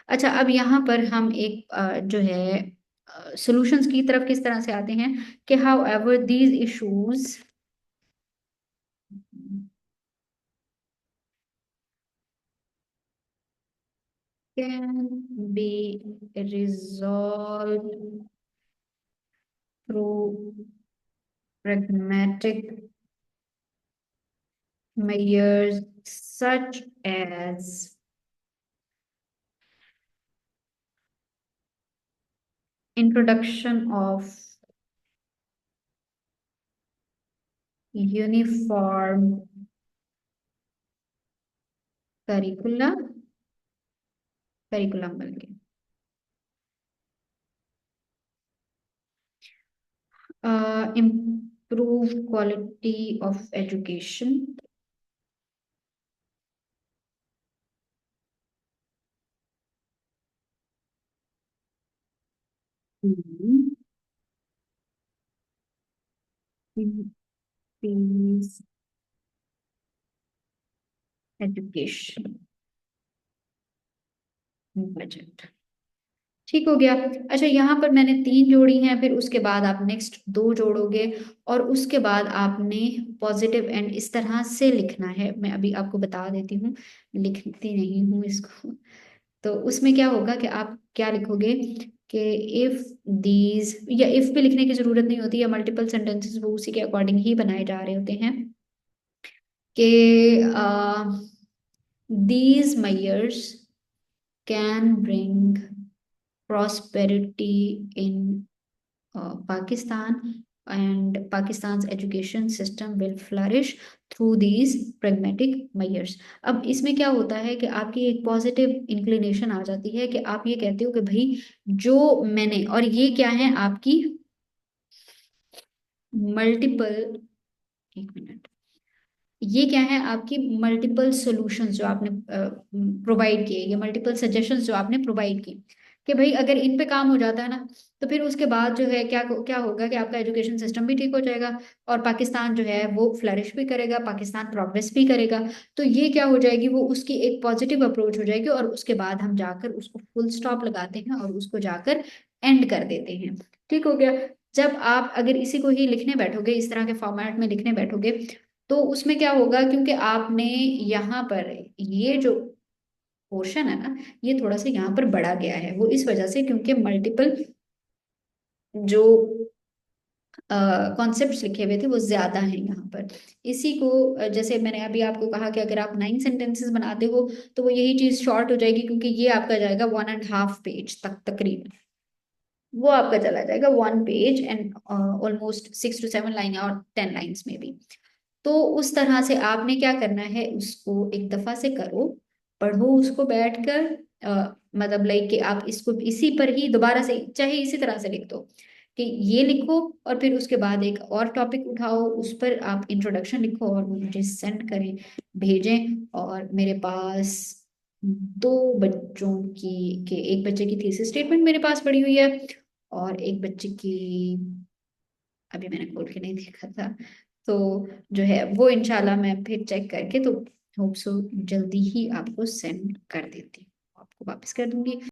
अच्छा, अब यहाँ पर हम एक जो है सॉल्यूशंस की तरफ किस तरह से आते हैं कि how ever these issues can be resolved through pragmatic measures such as introduction of uniform curriculum बल्कि improve quality of education, increase education budget। ठीक हो गया। अच्छा, यहाँ पर मैंने तीन जोड़ी हैं, फिर उसके बाद आप नेक्स्ट दो जोड़ोगे और उसके बाद आपने पॉजिटिव एंड इस तरह से लिखना है। मैं अभी आपको बता देती हूँ, लिखती नहीं हूँ इसको। तो उसमें क्या होगा कि आप क्या लिखोगे कि इफ दीज, या इफ भी लिखने की जरूरत नहीं होती, या मल्टीपल सेंटेंसेस वो उसी के अकॉर्डिंग ही बनाए जा रहे होते हैं कि these mayors can bring prosperity in Pakistan and Pakistan's education system will flourish through these pragmatic measures। अब इसमें क्या होता है कि आपकी एक पॉजिटिव इंक्लिनेशन आ जाती है कि आप ये कहते हो कि भाई जो मैंने, और ये क्या है आपकी मल्टीपल, एक मिनट, ये क्या है आपकी मल्टीपल सॉल्यूशंस जो आपने प्रोवाइड किए, या मल्टीपल सजेशंस जो आपने प्रोवाइड किए कि भाई अगर इन पे काम हो जाता है ना, तो फिर उसके बाद जो है क्या क्या होगा कि आपका एजुकेशन सिस्टम भी ठीक हो जाएगा और पाकिस्तान जो है वो फ्लरिश भी करेगा, पाकिस्तान प्रोग्रेस भी करेगा। तो ये क्या हो जाएगी, वो उसकी एक पॉजिटिव अप्रोच हो जाएगी और उसके बाद हम जाकर उसको फुल स्टॉप लगाते हैं और उसको जाकर एंड कर देते हैं। ठीक हो गया। जब आप अगर इसी को ही लिखने बैठोगे, इस तरह के फॉर्मेट में लिखने बैठोगे, तो उसमें क्या होगा, क्योंकि आपने यहाँ पर ये जो पोर्शन है ना, ये थोड़ा सा यहाँ पर बढ़ा गया है, वो इस वजह से क्योंकि मल्टीपल जो कॉन्सेप्ट्स लिखे हुए थे वो ज्यादा हैं यहाँ पर। इसी को जैसे मैंने अभी आपको कहा कि अगर आप 9 सेंटेंसेस बनाते हो तो वो यही चीज शॉर्ट हो जाएगी, क्योंकि ये आपका जाएगा 1.5 पेज तक तकरीबन, वो आपका चला जाएगा 1 page and almost 6 to 7 line और 10 लाइन्स में भी। तो उस तरह से आपने क्या करना है, उसको एक दफा से करो, पढ़ो उसको बैठकर, मतलब लाइक कि आप इसको इसी पर ही दोबारा से चाहे इसी तरह से लिख दो कि ये लिखो, और फिर उसके बाद एक और टॉपिक उठाओ, उस पर आप इंट्रोडक्शन लिखो और वो मुझे सेंड करें, भेजें। और मेरे पास दो बच्चों की, के एक बच्चे की थीसिस स्टेटमेंट मेरे पास पड़ी हुई है और एक बच्चे की अभी मैंने खोल के नहीं देखा था, तो जो है वो इंशाल्लाह मैं फिर चेक करके तो होप सो जल्दी ही आपको सेंड कर देती हूँ, आपको वापस कर दूंगी।